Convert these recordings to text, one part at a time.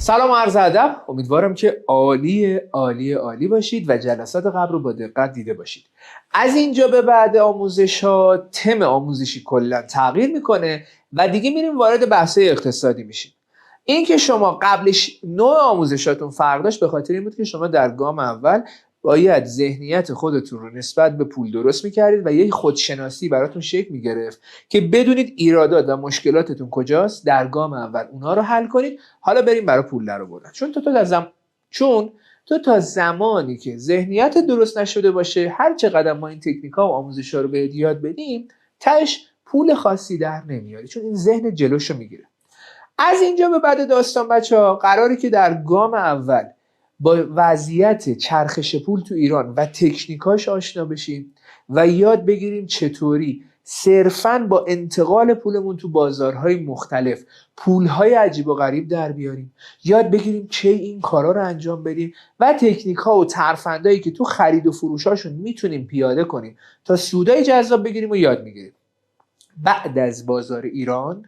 سلام و عرض ادب. امیدوارم که عالی باشید و جلسات قبل رو با دقت دیده باشید. از اینجا به بعد آموزش ها تم آموزشی کلا تغییر میکنه و دیگه میریم وارد بحث اقتصادی میشیم. این که شما قبلش نوع آموزشاتون فرق داشت به خاطر این بود که شما در گام اول باید ذهنیت خودتون رو نسبت به پول درست میکردید و یک خودشناسی براتون شکل میگرفت که بدونید ایرادات و مشکلاتتون کجاست، در گام اول اونها رو حل کنید. حالا بریم برای پول درآوردن. چون تو تا زمانی که ذهنیت درست نشده باشه، هر چقدر ما این تکنیک‌ها و آموزش‌ها رو بهت یاد بدیم، تهش پول خاصی در نمیاری، چون این ذهن جلوشو میگیره. از اینجا به بعد داستان بچه‌ها قراره که در گام اول با وضعیت چرخش پول تو ایران و تکنیکاش آشنا بشیم و یاد بگیریم چطوری صرفاً با انتقال پولمون تو بازارهای مختلف پولهای عجیب و غریب در بیاریم، یاد بگیریم چه این کارا رو انجام بدیم و تکنیک‌ها و ترفندایی که تو خرید و فروشاشون میتونیم پیاده کنیم تا سودای جذاب بگیریم و یاد میگیریم. بعد از بازار ایران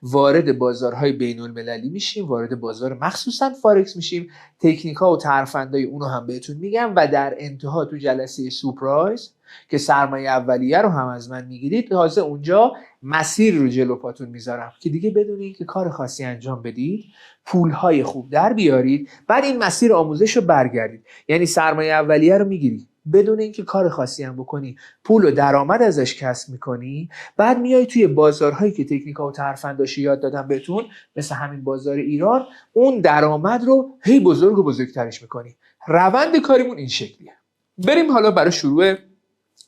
وارد بازارهای بین المللی میشیم، وارد بازار مخصوصا فارکس میشیم، تکنیک‌ها و ترفندای اونو هم بهتون میگم و در انتها تو جلسه سورپرایز که سرمایه اولیه رو هم از من میگیرید، تازه اونجا مسیر رو جلو پاتون میذارم که دیگه بدونید که کار خاصی انجام بدید، پولهای خوب در بیارید، بعد این مسیر آموزش رو برگردید. یعنی سرمایه اولیه رو میگیری بدون اینکه کار خاصی هم بکنی، پول و درآمد ازش کسب میکنی، بعد میای توی بازارهایی که تکنیکا و ترفنداشو یاد دادم بهتون، مثل همین بازار ایران، اون درآمد رو هی بزرگ و بزرگترش میکنی. روند کاریمون این شکلیه. بریم حالا برای شروع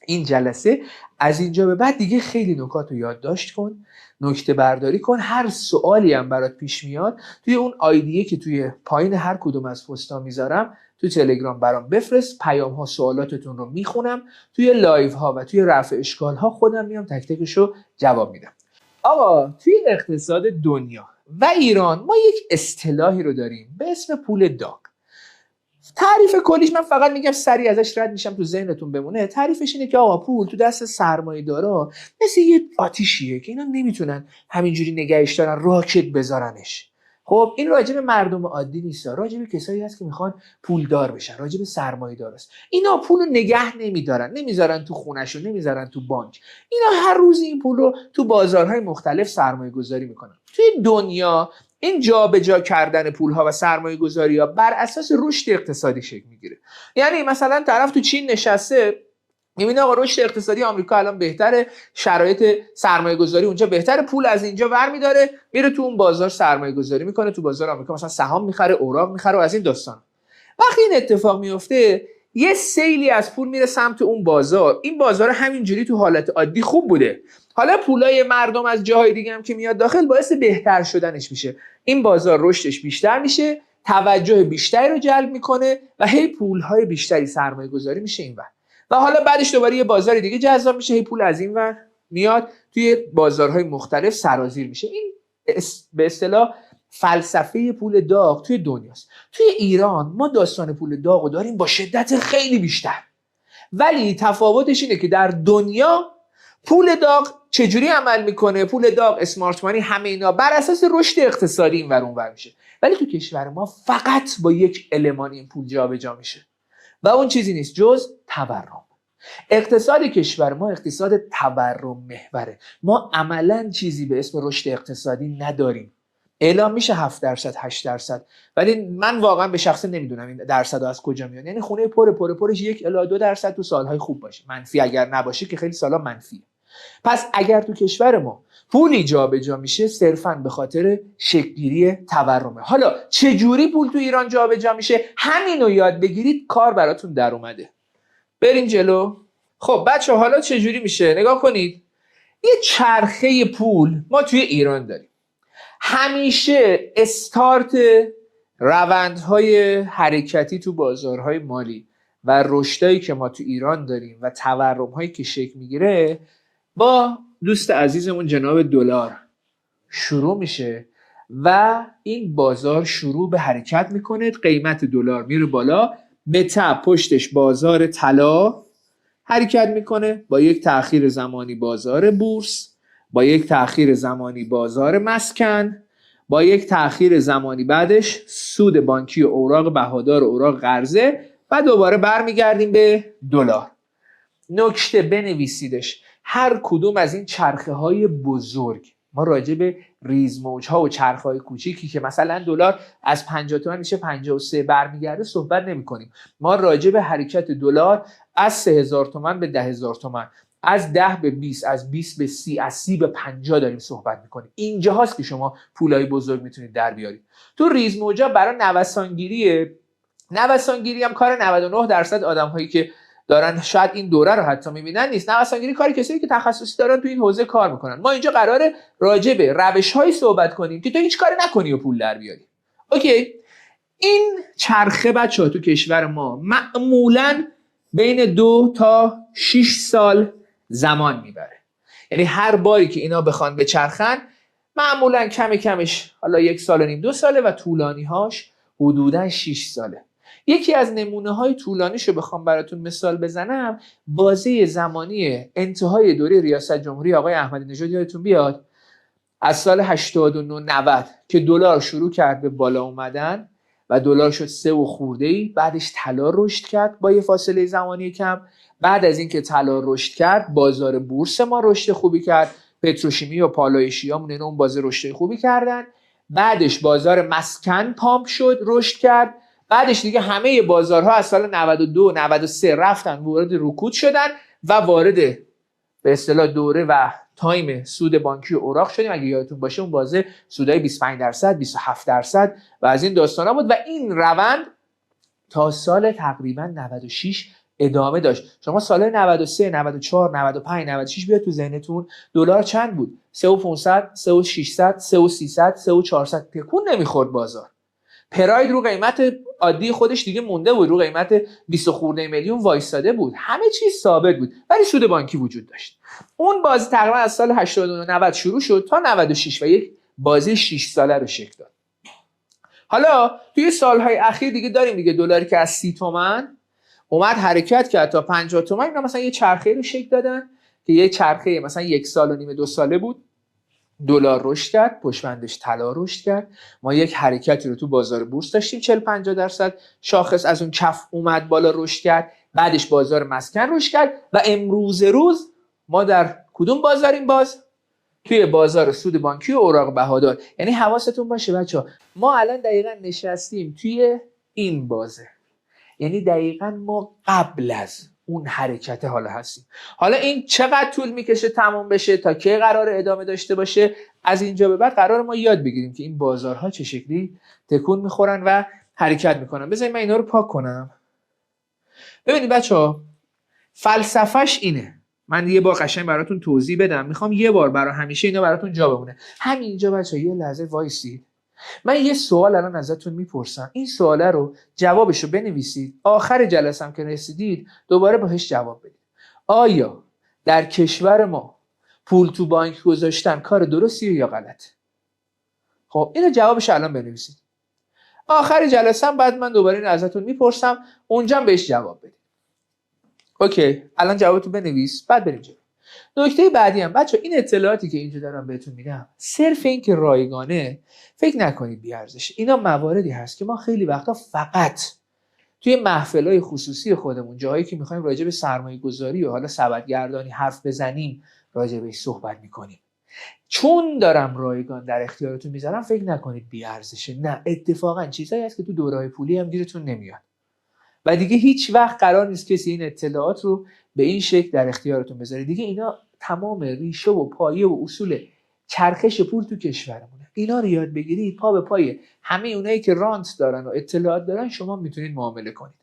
این جلسه. از اینجا به بعد دیگه خیلی نکات رو یادداشت کن، نکته برداری کن. هر سوالی هم برات پیش میاد توی اون آیدیه که توی پایین هر کدوم از پست‌ها میذارم تو تلگرام برام بفرست. پیام ها سوالاتتون رو میخونم، توی لایو ها و توی رفع اشکال ها خودم میام تک تکشو جواب میدم. آقا توی اقتصاد دنیا و ایران ما یک اصطلاحی رو داریم به اسم پول داغ. تعریف کلیش من فقط میگم سریع ازش رد میشم تو ذهنتون بمونه. تعریفش اینه که آقا پول تو دست سرمایه‌دارا مثل یه آتیشیه که اینا نمیتونن همینجوری نگهش دارن، راکت بذارنش. خب این راجع به مردم عادی نیست، راجع به کسایی هست که میخوان پولدار بشن، راجع به سرمایه‌دار است. اینا پولو نگه نمیدارن، نمیذارن تو خونه‌شون، نمیذارن تو بانک. اینا هر روز این پولو تو بازارهای مختلف سرمایه‌گذاری میکنن. توی دنیا این جابجا کردن پولها و سرمایه گذاری ها بر اساس رشد اقتصادی شکل میگیره. یعنی مثلا طرف تو چین نشسته میبینه آقا رشد اقتصادی آمریکا الان بهتره، شرایط سرمایه گذاری اونجا بهتره، پول از اینجا ور میداره میره تو اون بازار سرمایه گذاری میکنه، تو بازار آمریکا مثلا سهام میخره، اوراق میخره و از این داستان. وقتی این اتفاق میفته یه سیلی از پول میره سمت اون بازار. این بازار همینجوری تو حالت عادی خوب بوده، حالا پولای مردم از جاهای دیگه هم که میاد داخل باعث بهتر شدنش میشه. این بازار رشدش بیشتر میشه، توجه بیشتری رو جلب میکنه و هی پولهای بیشتری سرمایه گذاری میشه اینور. و حالا بعدش دوباره یه بازار دیگه جذاب میشه، هی پول از اینور میاد توی بازارهای مختلف سرازیر میشه. این به اصطلاح فلسفه پول داغ توی دنیاست. توی ایران ما داستان پول داغ رو داریم با شدت خیلی بیشتر، ولی تفاوتش اینه که در دنیا پول داغ چجوری عمل میکنه؟ پول داغ، اسمارت مانی، همه اینا بر اساس رشد اقتصادی این ور اون ور میشه، ولی تو کشور ما فقط با یک المان این پول جابجا میشه و اون چیزی نیست جز تورم. اقتصاد کشور ما اقتصاد تورم محوره. ما عملاً چیزی به اسم رشد اقتصادی نداریم. اعلام میشه 7%، 8%، ولی من واقعا به شخصه نمیدونم این درصد از کجا میاد. یعنی خونه پرش 1 الی 2% تو سالهای خوب باشه، منفی اگر نباشه که خیلی سالا منفیه. پس اگر تو کشور ما پولی جابجا میشه صرفاً به خاطر شکل‌گیری تورمه. حالا چه جوری پول تو ایران جابجا میشه؟ همینو یاد بگیرید کار براتون در اومده. بریم جلو. خب بچه حالا چه جوری میشه؟ نگاه کنید. یه چرخه پول ما توی ایران داریم. همیشه استارت روندهای حرکتی تو بازارهای مالی و رشدایی که ما تو ایران داریم و تورم‌هایی که شکل میگیره با دوست عزیزمون جناب دلار شروع میشه و این بازار شروع به حرکت میکنه، قیمت دلار میره بالا، به تبع پشتش بازار طلا حرکت میکنه، با یک تأخیر زمانی بازار بورس، با یک تأخیر زمانی بازار مسکن، با یک تأخیر زمانی بعدش سود بانکی اوراق بهادار و اوراق قرضه و دوباره برمیگردیم به دلار. نکته بنویسیدش، هر کدوم از این چرخه های بزرگ، ما راجع به ریزموج ها و چرخه های کوچیکی که مثلا دلار از 50 تومن میشه 53 برمیگرده صحبت نمی کنیم. ما راجع به حرکت دلار از 3000 تومن به 10000 تومن، از 10 به 20، از 20 به 30، از 30 به 50 داریم صحبت میکنیم. اینجا هست که شما پولای بزرگ میتونید در بیارید. تو ریزموجا برای نوسانگیری هم کار 99% آدم‌هایی که دارن شاید این دوره رو حتی میبینن نیست. نوسانگیری کاری کسایی که تخصصی دارن تو این حوزه کار میکنن. ما اینجا قراره راجع به روش‌هایی صحبت کنیم که تو هیچ کاری نکنی و پول در بیاری. اوکی؟ این چرخه بچه‌ها تو کشور ما معمولاً بین 2 تا 6 سال زمان میبره. یعنی هر باری که اینا بخوان بچرخن معمولاً کمش حالا 1 سال و نیم 2 ساله و طولانی‌هاش حدوداً 6 ساله. یکی از نمونه‌های طولانیشو بخوام براتون مثال بزنم، بازه زمانی انتهای دوره ریاست جمهوری آقای احمدی نژاد یادتون بیاد، از سال 89 90 که دلار شروع کرد به بالا اومدن و دلار شد 3 و خورده‌ای، بعدش طلا رشد کرد با یه فاصله زمانی کم. بعد از اینکه طلا رشد کرد، بازار بورس ما رشد خوبی کرد، پتروشیمی و پالایشیامون اون بازار رشد خوبی کردن. بعدش بازار مسکن پامپ شد، رشد کرد. بعدش دیگه همه بازارها از سال 92 93 رفتن وارد رکود شدن و وارد به اصطلاح دوره و تایم سود بانکی و اوراق شدیم. اگه یادتون باشه اون بازه سودای 25%، 27% و از این داستانا بود و این روند تا سال تقریبا 96 ادامه داشت. شما سال 93 94 95 96 بیاد تو ذهنتون، دلار چند بود؟ 3500 3600 3300 3400. تکون نمیخورد بازار. پراید رو قیمت عادی خودش دیگه مونده بود، رو قیمت 20 خورده میلیون وایساده بود، همه چیز ثابت بود، ولی سود بانکی وجود داشت. اون بازی تقریبا از سال 89 90 شروع شد تا 96 و یک بازی 6 ساله رو شکل داد. حالا توی سالهای اخیر دیگه داریم دیگه دلاری که از 30 تومن اومد حرکت کرد تا 50 تومن، اینا مثلا یه چرخه رو شکل دادن که یه چرخه مثلا 1 سال و نیم 2 ساله بود. دلار رشد کرد، پشتبندش طلا رشد کرد. ما یک حرکتی رو تو بازار بورس داشتیم 40-50% شاخص از اون کف اومد بالا رشد کرد. بعدش بازار مسکن رشد کرد و امروز روز ما در کدوم بازاریم؟ باز توی بازار سود بانکی و اوراق بهادار. یعنی حواستون باشه بچه‌ها، ما الان دقیقاً نشستیم توی این بازه، یعنی دقیقاً ما قبل از اون حرکت حالا هستیم. حالا این چقدر طول میکشه تموم بشه، تا کی قرار ادامه داشته باشه، از اینجا به بعد قرار ما یاد بگیریم که این بازارها چه شکلی تکون میخورن و حرکت میکنن. بذارید من اینا رو پاک کنم. ببینید بچه‌ها، فلسفه‌اش اینه، من یه بار قشنگ براتون توضیح بدم، میخوام یه بار برای همیشه اینا براتون جا بمونه. همینجا بچه‌ها یه لحظه وایسید، من یه سوال الان ازتون میپرسم، این سواله رو جوابشو بنویسید، آخر جلسه هم که رسیدید دوباره بهش جواب بدید. آیا در کشور ما پول تو بانک گذاشتن کار درستیه یا غلط؟ خب اینو جوابش الان بنویسید. آخر جلسه هم بعد من دوباره اینو ازتون میپرسم، اونجا هم بهش جواب بدید. اوکی، الان جوابتو بنویس، بعد بریم جلو. نکته بعدی هم بچه، این اطلاعاتی که اینجا دارم بهتون میدم صرف این که رایگانه فکر نکنید بی ارزش. اینا مواردی هست که ما خیلی وقتا فقط توی محفل‌های خصوصی خودمون، جاهایی که می‌خوایم راجع به سرمایه‌گذاری و حالا سبدگردانی حرف بزنیم، راجع بهش صحبت می‌کنیم. چون دارم رایگان در اختیارتون میذارم فکر نکنید بی ارزشه. نه، اتفاقا چیزایی هست که تو دوره‌های پولی هم گیرتون نمیاد و دیگه هیچ وقت قرار نیست کسی این اطلاعات رو به این شکل در اختیارتون بذاره. دیگه اینا تمام ریشه و پایه و اصول چرخش پول تو کشورمونه. اینا رو یاد بگیرید، پا به پای همه اونایی که رانت دارن و اطلاعات دارن شما میتونید معامله کنید.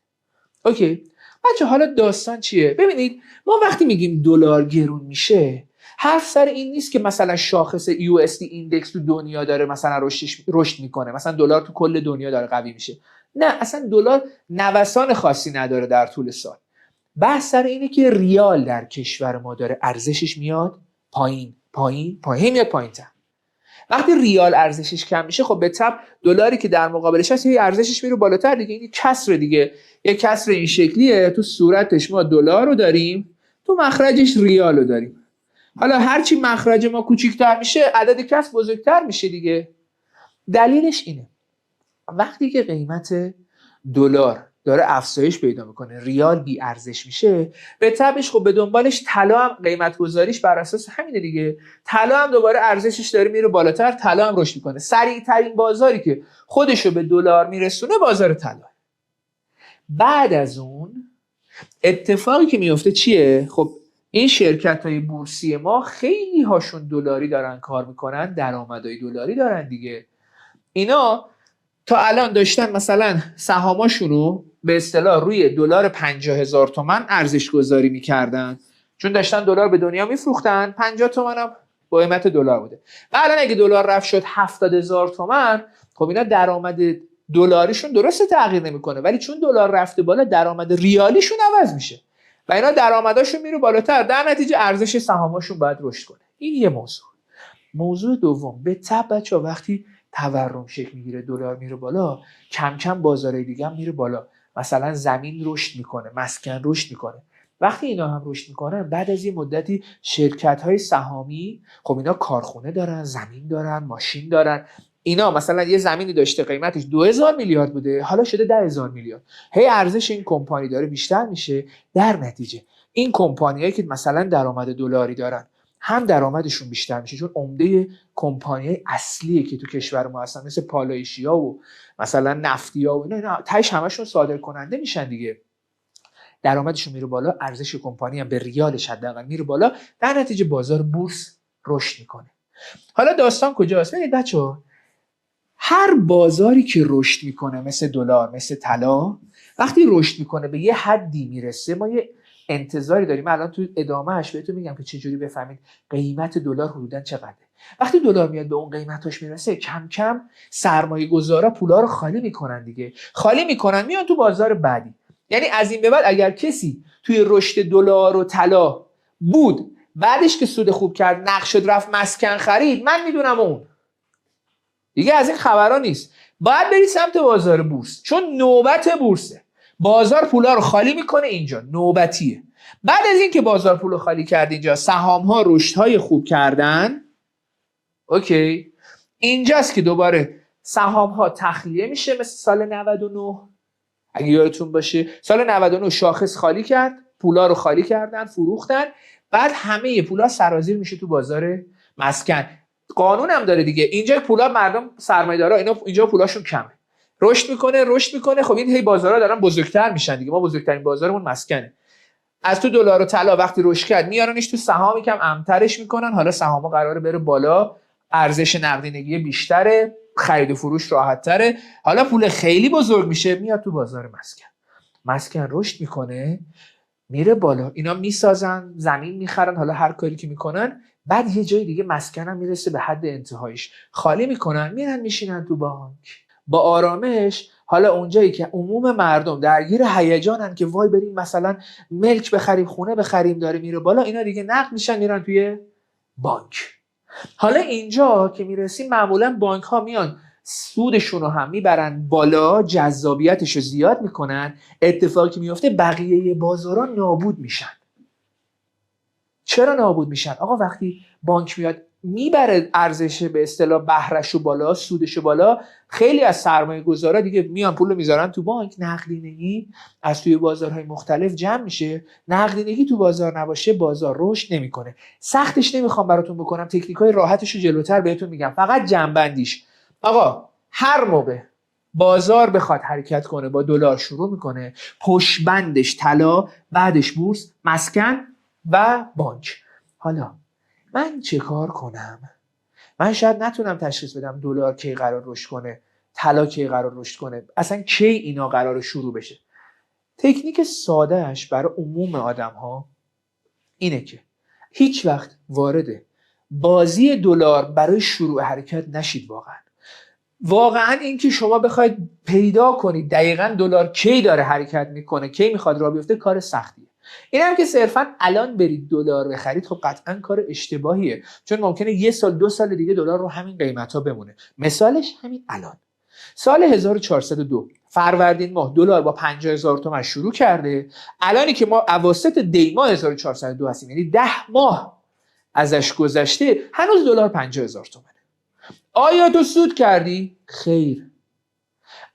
اوکی بچه، حالا داستان چیه؟ ببینید، ما وقتی میگیم دلار گرون میشه، حرف سر این نیست که مثلا شاخص USD ایندکس تو دنیا داره مثلا رشد میکنه، مثلا دلار تو کل دنیا داره قوی میشه. نه، اصلا دلار نوسان خاصی نداره در طول سال. بحث سر اینه که ریال در کشور ما داره ارزشش میاد پایین پایین پایین، میاد پایین‌تر. وقتی ریال ارزشش کم میشه، خب به طب دلاری که در مقابلش هست یه ارزشش میره بالاتر دیگه. این کسر دیگه، یه کسر این شکلیه. تو صورتش ما دلار رو داریم، تو مخرجش ریال رو داریم. حالا هرچی مخرج ما کوچیک‌تر میشه، عدد کسر بزرگتر میشه دیگه. دلیلش اینه وقتی که قیمت دلار داره افزایش پیدا میکنه، ریال بی ارزش میشه، به تبعش خب به دنبالش طلا هم قیمت گذاریش بر اساس همینه دیگه. طلا هم دوباره ارزشش داره میره بالاتر، طلا هم رشد میکنه. سریع ترین بازاری که خودشو به دلار میرسونه بازار طلا. بعد از اون اتفاقی که میفته چیه؟ خب این شرکت‌های بورسی ما خیلی هاشون دلاری دارن کار میکنن، درآمدهای دلاری دارن دیگه. اینا تا الان داشتن مثلا سهاماشون رو به اصطلاح روی دلار 50,000 تومان ارزش گذاری میکردن، چون داشتن دلار به دنیا میفروختن. 50 تومان هم با قیمت دلار بوده. و الان اگه دلار رفت شد 70,000 تومان، خب اینا درآمد دلاریشون درسته تغییر نمیکنه، ولی چون دلار رفته بالا درآمد ریالیشون عوض میشه و اینا درآمداشون میره بالاتر، در نتیجه ارزش سهاماشون باید رشد کنه. این یه موضوع. موضوع دوم، به تبع بچه‌ها وقتی تورم شکل میگیره، دلار میره بالا، کم کم بازارهای دیگه هم میره بالا. مثلا زمین رشد میکنه، مسکن رشد میکنه. وقتی اینا هم رشد میکنن، بعد از این مدتی شرکت‌های سهامی، خب اینا کارخونه دارن، زمین دارن، ماشین دارن. اینا مثلا یه زمینی داشته قیمتش 2000 میلیارد بوده، حالا شده 10,000 میلیارد. هی ارزش این کمپانی داره بیشتر میشه. در نتیجه این کمپانیایی که مثلا درآمد دلاری دارن، هم درآمدشون بیشتر میشه، چون عمده کمپانیای اصلیه که تو کشور ما هستن مثل پالایشیا و مثلا نفتیا و اینا تاش همشون صادر کننده میشن دیگه. درآمدشون میره بالا، ارزش کمپانی هم به ریالش حداقل میره بالا، در نتیجه بازار بورس رشد میکنه. حالا داستان کجاست؟ ببینید بچه‌ها، هر بازاری که رشد میکنه مثل دلار، مثل طلا، وقتی رشد میکنه به یه حدی میرسه، ما یه انتظاری داریم. الان تو ادامهش بهتون میگم که چجوری بفهمید قیمت دلار حدوداً چقدره. وقتی دلار میاد به اون قیمتاش میرسه، کم کم سرمایه گذارا پولا رو خالی میکنن دیگه. خالی میکنن میان تو بازار بعدی. یعنی از این به بعد اگر کسی توی رشد دلار و طلا بود، بعدش که سود خوب کرد، نقد شد رفت مسکن خرید، من میدونم اون دیگه از این خبرها نیست. باید بری سمت بازار بورس، چون نوبت بورسه. بازار پولا رو خالی میکنه اینجا، نوبتیه. بعد از این که بازار پول رو خالی کرد اینجا، سهام ها رشدهای خوب کردن، اوکی، اینجاست که دوباره سهام ها تخلیه میشه. مثل سال 99 اگه یادتون باشه، سال 99 شاخص خالی کرد، پولا رو خالی کردن، فروختن، بعد همه پولا سرازیر میشه تو بازار مسکن. قانون هم داره دیگه، اینجا پولا مردم سرمایه‌دارا اینا اینجا پولاشون کمه، رشد میکنه. خب این هی بازارها دارن بزرگتر میشن دیگه. ما بزرگترین بازارمون مسکنه. از تو دلار و طلا وقتی رشد کرد میارنش تو سهام، یکم امترش میکنن. حالا سهام‌ها قراره بره بالا، ارزش نقدینگی بیشتره، خرید و فروش راحت تره. حالا پول خیلی بزرگ میشه، میاد تو بازار مسکن رشد میکنه، میره بالا. اینا میسازن، زمین میخرن، حالا هر کاری که میکنن. بعد یه جای دیگه مسکن هم میرسه به حد انتهایش، خالی میکنن، میرن میشینن تو بانک با آرامش. حالا اونجایی که عموم مردم درگیر هیجانن که وای بریم مثلا ملک بخریم، خونه بخریم، داره میره بالا، اینا دیگه نقد میشن میرن توی بانک. حالا اینجا که میرسیم، معمولا بانک ها میان سودشون رو هم میبرن بالا، جذابیتش رو زیاد میکنن. اتفاقی که میفته بقیه بازارها نابود میشن. چرا نابود میشن؟ آقا وقتی بانک میاد میبره ارزش به اصطلاح بهرهشو بالا، سودشو بالا، خیلی از سرمایه گذارا دیگه میان پول رو میذارن تو بانک. نقدینگی از توی بازارهای مختلف جمع میشه. نقدینگی تو بازار نباشه، بازار رشد نمیکنه. سختش نمیخوام براتون بکنم، تکنیکای راحتشو جلوتر بهتون میگم، فقط جمع‌بندیش. آقا هر موقع بازار بخواد حرکت کنه، با دلار شروع میکنه، پشت بندش طلا، بعدش بورس، مسکن و بانک. حالا من چه کار کنم؟ من شاید نتونم تشخیص بدم دلار کی قرار رشد کنه، طلا کی قرار رشد کنه، اصلا کی اینا قرار شروع بشه. تکنیک سادهش برای عموم آدم ها اینه که هیچ وقت وارد بازی دلار برای شروع حرکت نشید. واقعا این که شما بخواید پیدا کنید دقیقاً دلار کی داره حرکت میکنه، کی میخواد راه بیفته، کار سختیه. این هم که صرفاً الان برید دلار بخرید، خب قطعاً کار اشتباهیه، چون ممکنه 1 سال 2 سال دیگه دلار رو همین قیمتا بمونه. مثالش همین الان سال 1402 فروردین ماه دلار با 50,000 تومان شروع کرده. الانی که ما اواسط دی ماه 1402 هستیم، یعنی 10 ماه ازش گذشته، هنوز دلار 50,000 تومانه. آیا تو سود کردی؟ خیر.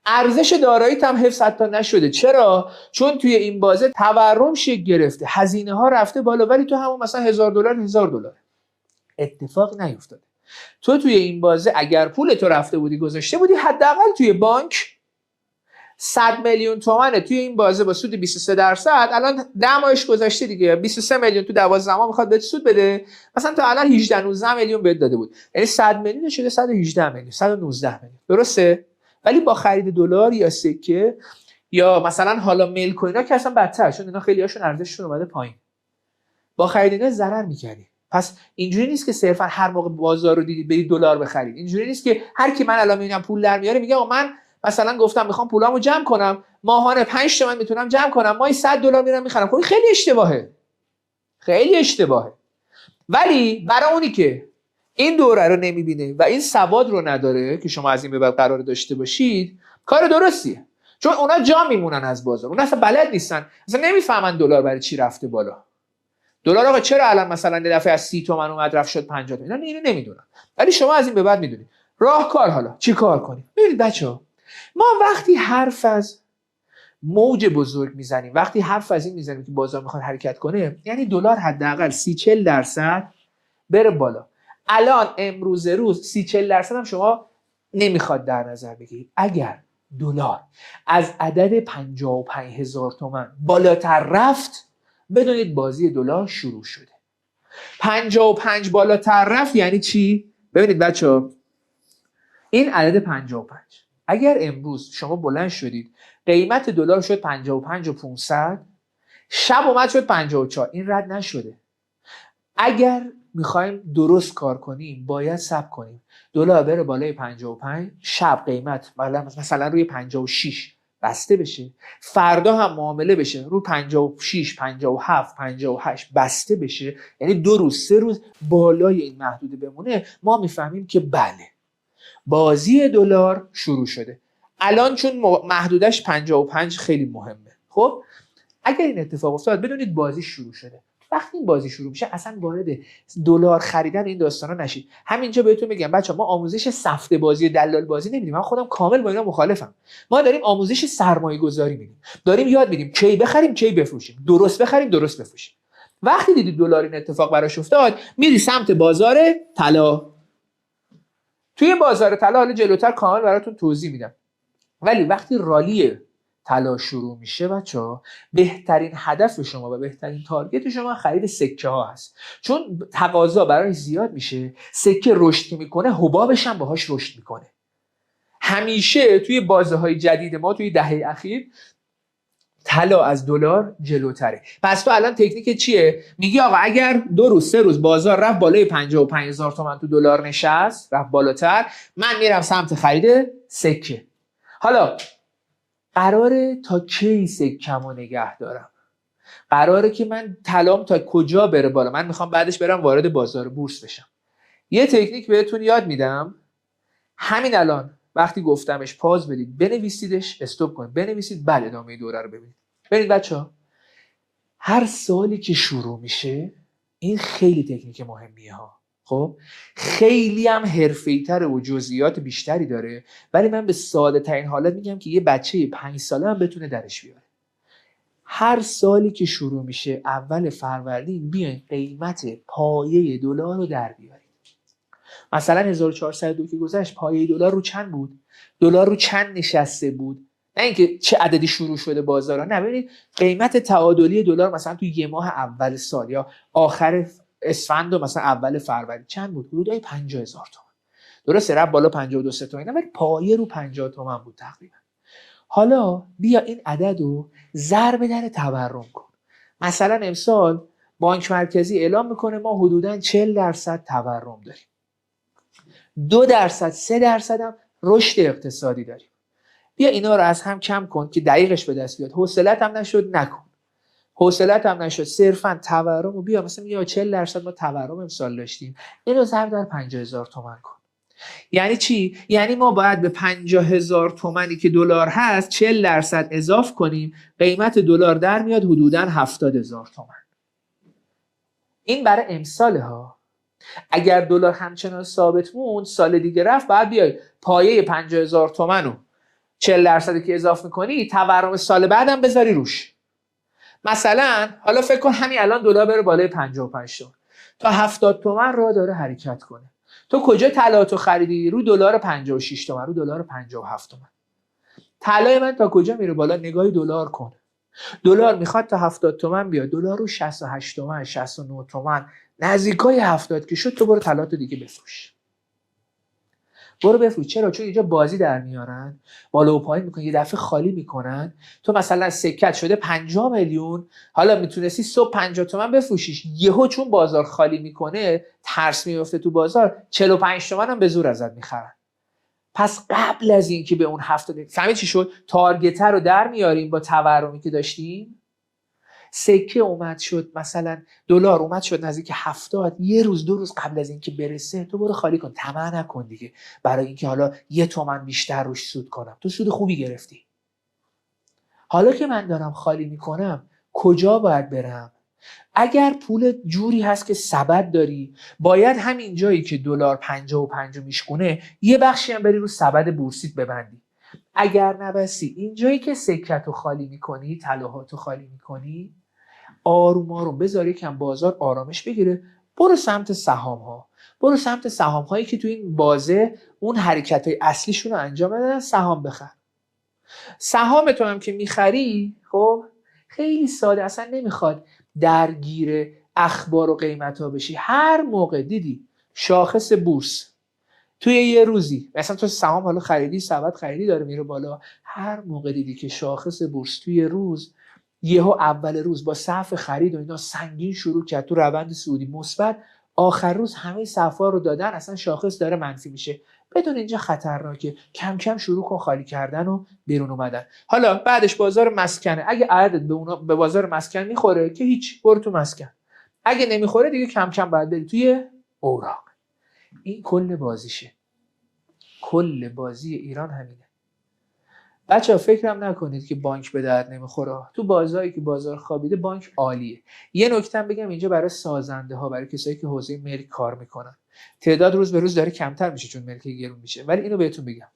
ارزش داراییت هم حفظ حتی نشده. چرا؟ چون توی این بازه تورم شکل گرفته، هزینه ها رفته بالا، ولی تو همون مثلا $1000 اتفاق نیفتاده. تو توی این بازه اگر پول تو رفته بودی گذاشته بودی حداقل توی بانک 100 میلیون تومنه توی این بازه با سود 23%، الان 10 ماهش گذشته دیگه، 23 میلیون تو 12 ماه میخواد بهت سود بده، مثلا تا الان 18 19 میلیون بهت داده بود، یعنی 100 میلیون شده 118 میلیون، 119 میلیون، درسته؟ ولی با خرید دلار یا سکه یا مثلا حالا ملک و اینا که اصلا بدتر، چون اینا خیلی هاشون ارزششون اومده پایین، با خرید اینا ضرر می‌کردی. پس اینجوری نیست که صرفا هر موقع بازار رو دیدی برید دلار بخرید. اینجوری نیست که هر کی من الان میبینم پول در میاره میگه من مثلا گفتم میخوام پولامو جمع کنم، ماهانه 5 تومن میتونم جمع کنم، ماهی $100 میرم میخرم. خب خیلی اشتباهه. خیلی اشتباهه. ولی برای اونی که این دوره رو نمیبینه و این سواد رو نداره که شما از این به بعد قرار داشته باشید، کار درستیه. چون اونا جا میمونن از بازار. اونا اصلا بلد نیستن. اصلا نمیفهمن دلار برای چی رفته بالا. دلار آقا چرا الان مثلا یه دفعه از 30 تومن اومد رفت شد 50 تومن؟ اینو نمیدونن. ولی شما از این به بعد میدونید. راهکار حالا چی کار کنیم؟ ببینید بچه‌ها، ما وقتی حرف از موج بزرگ میزنیم، وقتی حرف از این میزنیم که بازار میخواد حرکت کنه، یعنی دلار حداقل 30-40% بره بالا. الان امروز روز 30-40% هم شما نمیخواد در نظر بگیرید. اگر دلار از عدد 55,000 تومان بالاتر رفت، بدونید بازی دلار شروع شده. 55 بالاتر رفت یعنی چی؟ ببینید بچه‌ها، این عدد 55 اگر امروز شما بلند شدید قیمت دلار شد 55,500، شب اومد شد 54، این رد نشده. اگر میخوایم درست کار کنیم باید صبر کنیم دلار بره بالای 55، شب قیمت مثلا روی 56 بسته بشه، فردا هم معامله بشه رو 56 57 58 بسته بشه، یعنی 2 روز 3 روز بالای این محدوده بمونه، ما میفهمیم که بله بازی دلار شروع شده. الان چون محدودش 55 خیلی مهمه. خب اگر این اتفاق افتاد بدونید بازی شروع شده. وقتی این بازی شروع میشه اصلا وارد دلار خریدن این داستانا نشید. همینجا بهتون میگم بچه‌ها، ما آموزش سفته بازی و دلال بازی نمیدیم. من خودم کامل با اینا مخالفم. ما داریم آموزش سرمایه گذاری میدیم. داریم یاد میدیم کی بخریم کی بفروشیم، درست بخریم درست بفروشیم. وقتی دیدید دلار این اتفاق براش افتاد، میری سمت بازار طلا. توی بازار طلا حالا جلوتر کامل براتون توضیح میدم. ولی وقتی رالی طلا شروع میشه بچه‌ها، بهترین هدف شما و بهترین تارگت شما خرید سکه ها هست. چون تقاضا براش زیاد میشه، سکه رشد که میکنه حبابش هم باهاش رشد میکنه. همیشه توی بازه های جدید ما توی دهه اخیر طلا از دلار جلوتره. پس تو الان تکنیک چیه؟ میگی آقا اگر 2 روز 3 روز بازار رفت بالای 55,000 تومان تو دلار نشست، رفت بالاتر، من میرم سمت خرید سکه. حالا قراره تا کی سکه‌مو نگه دارم؟ قراره که من طلام تا کجا بره بالا؟ من میخوام بعدش برم وارد بازار بورس بشم. یه تکنیک بهتون یاد میدم. همین الان وقتی گفتمش پاز بدید، بنویسیدش، استاپ کنید، بنویسید، بعد ادامه دوره رو ببینید. ببینید بچه‌ها، هر سالی که شروع میشه، این خیلی تکنیک مهمیه ها. خب خیلی هم حرفه‌ای‌تر و جزئیات بیشتری داره، ولی من به ساده ترین حالت میگم که یه بچه 5 ساله هم بتونه درش بیاره. هر سالی که شروع میشه اول فروردین بیاین قیمت پایه دلار رو در بیارید. مثلا 1402 که گذشت پایه دلار رو چند بود؟ دلار رو چند نشسته بود؟ نه اینکه چه عددی شروع شده بازارا، نه، ببینید قیمت تعادلی دلار مثلا تو یه ماه اول سال یا آخر اسفند و مثلا اول فروردین چند بود؟ حدود 50,000 تومان. درسته رفت بالا 52 تومان، ولی پایه رو 50 تومان بود تقریبا. حالا بیا این عدد رو ضرب در تورم کن. مثلا امسال بانک مرکزی اعلام میکنه ما حدوداً 40% تورم داریم، 2% 3% هم رشد اقتصادی داریم. بیا اینا رو از هم کم کن که دقیقش به دست بیاد. حوصلت هم نشد نکن، حوصلت هم نشد صرفا تورم رو بیا مثلا میگه 40% ما تورم امسال داشتیم، اینو ضرب در 50,000 تومان کن. یعنی چی؟ یعنی ما باید به 50,000 تومانی که دلار هست 40% اضافه کنیم، قیمت دلار در میاد حدوداً 70,000 تومان. این برای امسال ها. اگر دلار همچنان ثابت موند سال دیگه رفت، بعد بیای پایه 50,000 تومان رو 40% که اضافه کنی تورم سال بعدم بذاری روش. مثلا حالا فکر کن همین الان دلار بره بالای 55 تومن، تا 70 تومن راه داره حرکت کنه. تو کجا طلاتو خریدی؟ رو دلار 56 تومن، رو دلار 57 تومن. طلای من تا کجا میره بالا؟ نگاهی دلار کن. دلار میخواد تا 70 تومن بیاد، دلار رو 68 تومن، 69 تومن، نزدیکای 70 که شد، تو برو طلاتو دیگه بفروش. برو بفروش. چرا؟ چون اینجا بازی در میارن، بالا و پایین میکنن، یه دفعه خالی میکنن. تو مثلا سکت شده 50 میلیون، حالا میتونستی صبح 50 تومن بفروشیش، یهو چون بازار خالی میکنه ترس میفته تو بازار، 45 تومن هم به زور ازت میخرن. پس قبل از اینکه به اون 70 فهمید چی شد؟ تارگتر رو در میاریم با تورمی که داشتیم. سکه اومد شد مثلا دلار اومد شد نزدیک 70، یه روز دو روز قبل از اینکه برسه تو برو خالی کن، طمع نکن دیگه برای اینکه حالا 1 تومن بیشتر روش سود کنم. تو سود خوبی گرفتی. حالا که من دارم خالی میکنم کجا باید برم؟ اگر پول جوری هست که سبد داری، باید همین جایی که دلار 55 میشکنه یه بخشی هم بری رو سبد بورسیت ببندی. اگر نبستی اینجایی که سکتو خالی میکنی، طلاهاتو خالی میکنی، آروم آروم بذار یکم بازار آرامش بگیره، برو سمت سهام ها. برو سمت سهام هایی که تو این بازه اون حرکت های اصلیشون رو انجام بدن. سهام بخر. سهام تو هم که میخری، خب خیلی ساده، اصلا نمیخواد درگیر اخبار و قیمت ها بشی. هر موقع دیدی شاخص بورس توی یه روزی، مثلا تو سهام حالا خریدی، سبد خریدی داره میره بالا، هر موقع دیدی که شاخص بورس توی روز یهو اول روز با صف خرید و اینا سنگین شروع کرد تو روند صعودی مثبت، آخر روز همه صفا رو دادن، اصلا شاخص داره منفی میشه، بدون اینجا خطرناکه، کم کم شروع کن خالی کردن و بیرون اومدن. حالا بعدش بازار مسکنه، اگه عدد به بازار مسکن میخوره که هیچ، برو تو مسکن. اگه نمیخوره دیگه کم کم باید بری توی اوراق. این کل بازیشه. کل بازی ایران همینه. بچه‌ها فکرم نکنید که بانک به درد نمیخوره. تو بازاری که بازار خوابیده بانک عالیه. یه نکته بگم اینجا برای سازنده ها، برای کسایی که حوزه ملک کار میکنن، تعداد روز به روز داره کمتر میشه چون ملک گرون میشه، ولی اینو بهتون بگم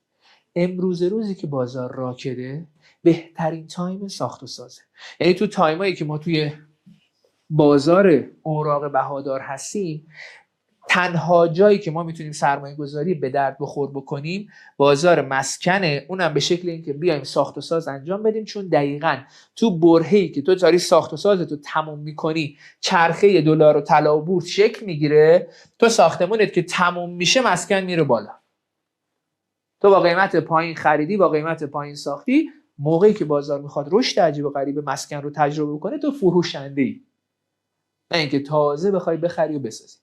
امروز روزی که بازار راکده بهترین تایم ساخت و سازه. یعنی تو تایمایی که ما توی بازار اوراق بهادار هستیم، تنها جایی که ما میتونیم سرمایه گذاری به درد بخور بکنیم بازار مسکنه، اونم به شکل اینکه بیایم ساخت و ساز انجام بدیم، چون دقیقاً تو برهه‌ای که تو داری ساخت و سازتو تموم میکنی چرخه دلار و طلا و بورس شکل میگیره، تو ساختمونت که تموم میشه مسکن میره بالا. تو با قیمت پایین خریدی، با قیمت پایین ساختی، موقعی که بازار میخواد رشد عجیب و غریب مسکن رو تجربه کنه تو فروشنده‌ای، نه اینکه تازه بخوای بخری و بسازی.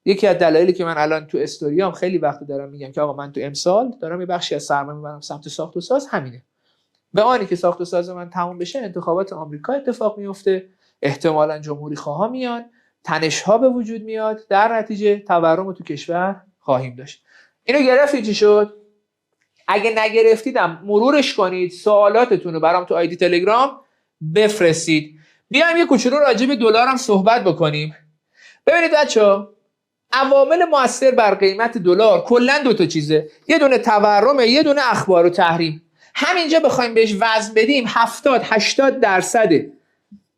یکی از دلایلی که من الان تو استوریام خیلی وقت دارم میگم که آقا من تو امسال دارم یه بخشی از سرمایه میبرم سمت ساخت و ساز همینه. به آنی که ساخت و ساز من تموم بشه انتخابات آمریکا اتفاق میفته، احتمالاً جمهوری خواها میان، تنش ها به وجود میاد، در نتیجه تورم رو تو کشور خواهیم داشت. اینو گرفتی چی شد؟ اگه نگرفتیدم مرورش کنید، سوالاتتون رو برام تو آیدی تلگرام بفرستید. بیایم یه کوچولو راجع به دلار هم صحبت بکنیم. ببینید بچه‌ها، عوامل مؤثر بر قیمت دلار کلا دو تا چیزه، یه دونه تورمه، یه دونه اخبار و تحریم. همینجا بخوایم بهش وزن بدیم 70-80%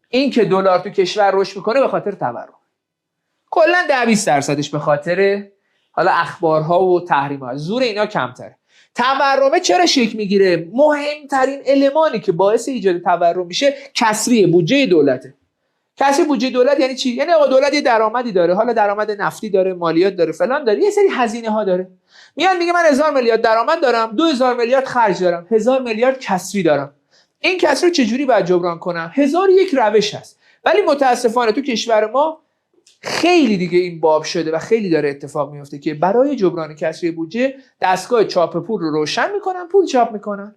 این که دلار تو کشور رشد میکنه به خاطر تورم، کلا 10-20% به خاطر حالا اخبارها و تحریم‌ها. زور اینا کمتره. تورمه چرا شکل میگیره؟ مهمترین المانی که باعث ایجاد تورم میشه کسری بودجه دولته. کسری بودجه دولت یعنی چی؟ یعنی آقا دولت یه درآمدی داره، حالا درآمد نفتی داره، مالیات داره، فلان داره، یه سری هزینه ها داره. میاد میگه من 1000 میلیارد درآمد دارم، 2000 میلیارد خرج دارم، 1000 میلیارد کسری دارم. این کسری رو چجوری باید جبران کنم؟ 1001 روش هست. ولی متاسفانه تو کشور ما خیلی دیگه این باب شده و خیلی داره اتفاق میفته که برای جبران کسری بودجه دستگاه چاپ پول رو روشن میکنن، پول چاپ میکنن.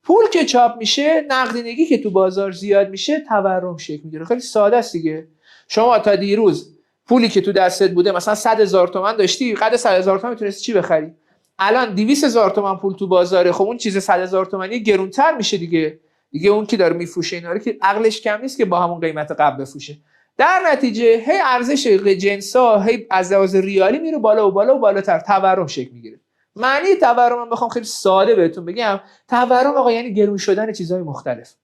پول که چاپ میشه، نقدینگی که تو بازار زیاد میشه، تورم شکل میگیره. خیلی ساده است دیگه. شما تا دیروز پولی که تو دستت بوده مثلا 100,000 تومان داشتی، قد 100,000 تومان میتونستی چی بخری؟ الان 200,000 تومان پول تو بازاره، خب اون چیز 100,000 تومانی گرونتر میشه دیگه اون که داره میفروشه اینا رو که عقلش کم نیست که با همون قیمت قبل بفروشه. در نتیجه هی ارزش جنس‌ها هی از لحاظ ریالی میره بالا و بالا و بالاتر، تورم شکل میگیره. معنی تورم من بخوام خیلی ساده بهتون بگم، تورم آقا یعنی گرون شدن چیزهای مختلف.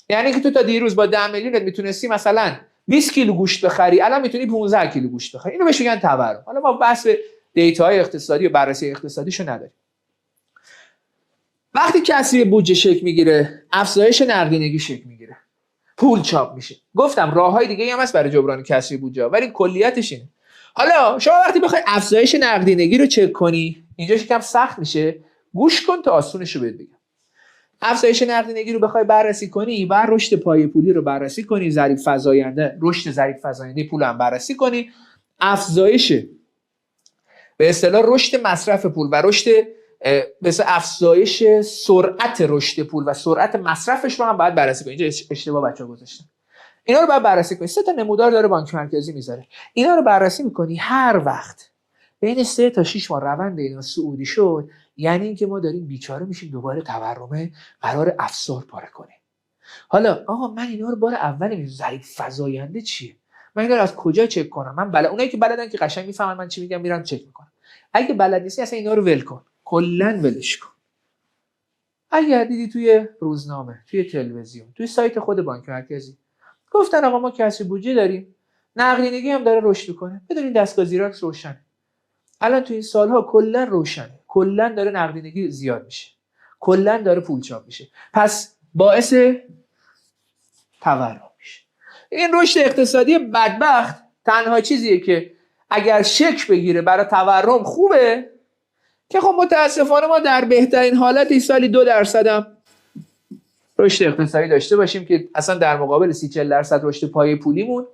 یعنی که تو تا دیروز با 10 میلیونت میتونستی مثلا 20 کیلو گوشت بخری، الان میتونی 15 کیلو گوشت بخری. اینو بهش میگن تورم. حالا ما بحث به دیتاهای اقتصادی و بررسی اقتصادیشو نداریم. وقتی کسری بودجه شکل میگیره، افزایش نقدینگی شکل میگیره، پول چاپ میشه. گفتم راههای دیگه هم هست برای جبران کسری بودجه، ولی کلیتش اینه. حالا شما وقتی بخوای افزایش نقدینگی رو چک کنی، اینجا یکم سخت میشه. گوش کن تا آسونش رو بهت بگم. افزایش نقدینگی رو بخوای بررسی کنی، بعد رشد پایه پولی رو بررسی کنی، ضریب فزاینده، رشد ضریب فزاینده پول هم بررسی کنی، افزایش به اصطلاح رشد مصرف پول و رشد مثلا افزایش سرعت رشد پول و سرعت مصرفش رو هم باید بررسی کنی. اینجا اشتباه بچه‌ها گذاشتن. اینا رو باید بررسی کنی. 3 تا نمودار داره بانک مرکزی میذاره. اینا رو بررسی میکنی. هر وقت بین 3 تا 6 ماه روند اینا صعودی شد، یعنی اینکه ما داریم بیچاره میشیم، دوباره تورم قرار افسار پاره کنه. حالا آقا من اینا رو بار اول میذارم، ضریب فزاینده چیه؟ من اینا رو از کجا چک کنم؟ من اونایی که بلدن که قشنگ میفهمن من چی میگم میرم چک میکنم. اگه بلد نیستی اصلا اینا رو ول کن، کلا ولش کن. اگه دیدی توی روزنامه، توی تلویزیون، توی سایت خود بانک مرکزی گفتن آقا ما کسری بودجه داریم، نقدینگی هم داره رشد میکنه، بدونین دستگاه زیراکس روشنه. الان تو این سالها کلا روشنه، کلا داره نقدینگی زیاد میشه، کلا داره پول چاپ میشه، پس باعث تورم میشه. این رشد اقتصادی بدبخت تنها چیزیه که اگر شک بگیره برای تورم خوبه، که خب متاسفانه ما در بهترین حالت سالی 2% هم رشد اقتصادی داشته باشیم که اصلا در مقابل 30-40% رشد پایه پولیمون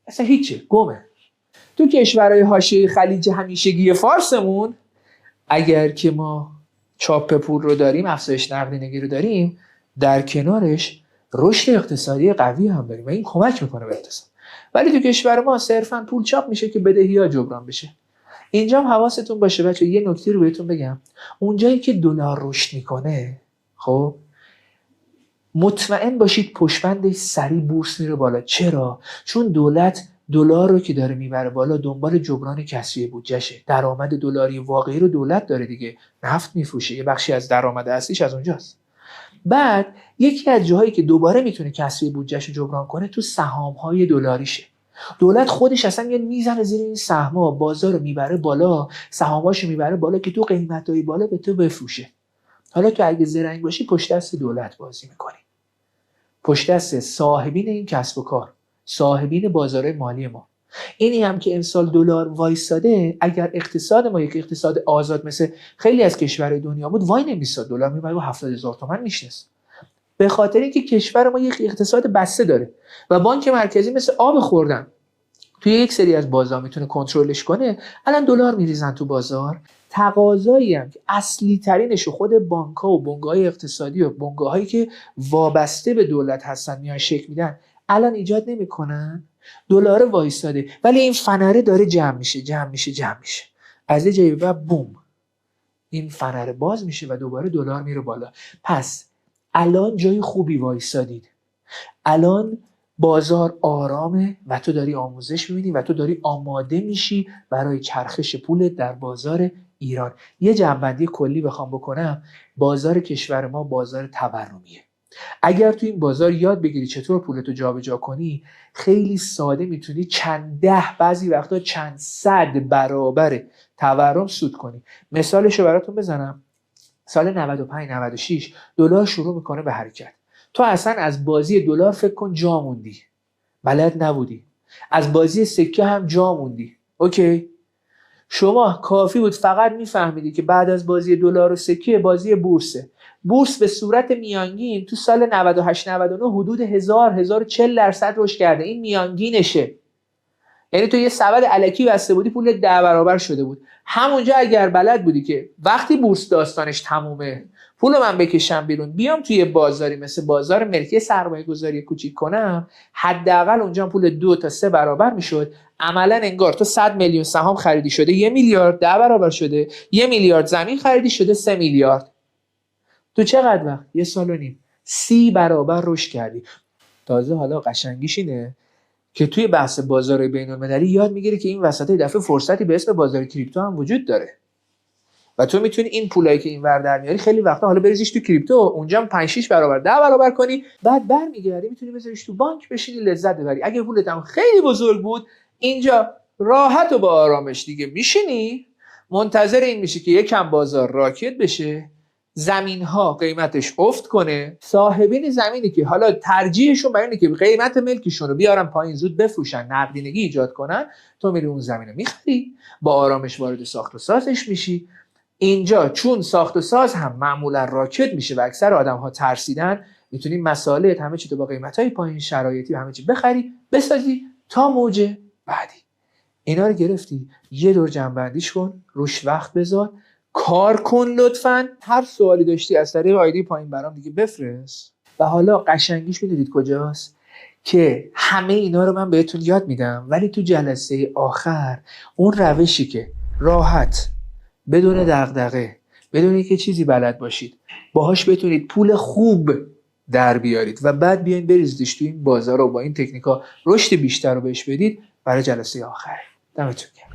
اصلا هیچه، گمه. تو کشورهای حاشیه خلیج همیشگی فارسمون اگر که ما چاپ پول رو داریم، افزایش نقدینگی رو داریم، در کنارش رشد اقتصادی قوی هم داریم و این کمک میکنه به اقتصاد. ولی تو کشور ما صرفا پول چاپ میشه که بدهی‌ها جبران بشه. اینجا هم حواستون باشه بچه، یه نکته رو بهتون بگم. اونجایی که دلار رشد میکنه، خب مطمئن باشید پشتبندش سریع بورس میره بالا. چرا؟ چون دولت دلار رو که داره میبره بالا دنبال جبران کسری بودجهشه. درآمد دلاری واقعی رو دولت داره دیگه، نفت میفروشه، یه بخشی از درآمد اصلیش از اونجاست. بعد یکی از جاهایی که دوباره میتونه کسری بودجهشو جبران کنه تو سهام‌های دلاریشه. دولت خودش اصلا یه میزنه زیر این سهم‌ها، بازار رو میبره بالا، سهام‌هاشو میبره بالا که تو قیمتای بالا به تو بفروشه. حالا تو اگه زرنگ باشی پشت دست دولت بازی میکنی، پشت دست صاحبین این کسب و کار، صاحبین بازارهای مالی ما. اینی هم که امسال دلار وایساده، اگر اقتصاد ما یک اقتصاد آزاد مثل خیلی از کشورهای دنیا بود وای نمیساد، دلار میومد و 70,000 تومان میشنست. به خاطر اینکه کشور ما یک اقتصاد بسته داره و بانک مرکزی مثل آب خوردن توی یک سری از بازار میتونه کنترلش کنه. الان دلار میریزن تو بازار، تقاضایی هم که اصلی ترینش خود بانک‌ها و بنگاه‌های اقتصادی و بنگاه‌هایی که وابسته به دولت هستن میان شکل میدن، الان ایجاد نمیکنن. دلار وایساده ولی این فنره داره جمع میشه. از یه جایی و بوم این فنره باز میشه و دوباره دلار میره بالا. پس الان جای خوبی وایسادید، الان بازار آرامه و تو داری آموزش میبینی و تو داری آماده میشی برای چرخش پول در بازار ایران. یه جنبندی کلی بخوام بکنم، بازار کشور ما بازار تورمیه. اگر تو این بازار یاد بگیری چطور پولتو جابجا کنی، خیلی ساده میتونی چند ده، بعضی وقتا چند صد برابر تورم سود کنی. مثالشو براتون بزنم. سال 95-96 دلار شروع میکنه به حرکت. تو اصلا از بازی دلار فکر کن جا موندی، بلد نبودی. از بازی سکه هم جا موندی. اوکی؟ شما کافی بود فقط میفهمیدی که بعد از بازی دلار و سکه بازی بورسه. بورس به صورت میانگین تو سال 98-99 حدود 1040% رشد کرده. این میانگینشه. یعنی تو یه سبد الکی بسته بودی پول 10 برابر شده بود. همونجا اگر بلد بودی که وقتی بورس داستانش تمومه پول من بکشم بیرون بیام توی بازاری مثل بازار ملکی سرمایه گذاری کوچیک کنم، حداقل اونجا پول 2 تا 3 برابر میشد. عملا انگار تو 100 میلیون سهام خریدی شده 1 میلیارد 10 برابر شده، 1 میلیارد زمین خریدی شده 3 میلیارد. تو چقدر وقت؟ 1.5 سال 30 برابر رشد کردی. تازه حالا قشنگیش اینه که توی بحث بازار بین‌المللی یاد میگیری که این وسط یه دفعه فرصتی به اسم بازار کریپتو هم وجود داره و تو میتونی این پولایی که اینور در میاری خیلی وقتا حالا بریزیش تو کریپتو، اونجا هم 5 6 برابر 10 برابر کنی، بعد برمیگردی میتونی بذاریش تو بانک بشینی لذت ببری. اگه پولت هم خیلی بزرگ بود اینجا راحت و با آرامش دیگه میشینی منتظر این میشی که یکم بازار راکت بشه، زمین ها قیمتش افت کنه، صاحبین زمینی که حالا ترجیحشون برای اینه که قیمت ملکشون رو بیارن پایین زود بفروشن، نقدینگی ایجاد کنن، تو میری اون زمین رو میخری، با آرامش وارد ساخت و سازش میشی. اینجا چون ساخت و ساز هم معمولا راکت میشه و اکثر آدم ها ترسیدن، میتونی مسائل همه چی تو با قیمت های پایین شرایطی و همه چی بخری بسازی تا موج بعدی. اینا رو گرفتی، یه دور جنبندیش کن، روش وقت بذار، کار کن لطفاً. هر سوالی داشتی از طریق آیدی پایین برام دیگه بفرست. و حالا قشنگیش میدونید کجاست؟ که همه اینا رو من بهتون یاد میدم ولی تو جلسه آخر اون روشی که راحت بدون دغدغه بدون اینکه چیزی بلد باشید باهاش بتونید پول خوب در بیارید و بعد بیاین بریزیدش تو این بازار و با این تکنیکا رشد بیشتر رو بهش بدید، برای جلسه آخر. دمتون گرم.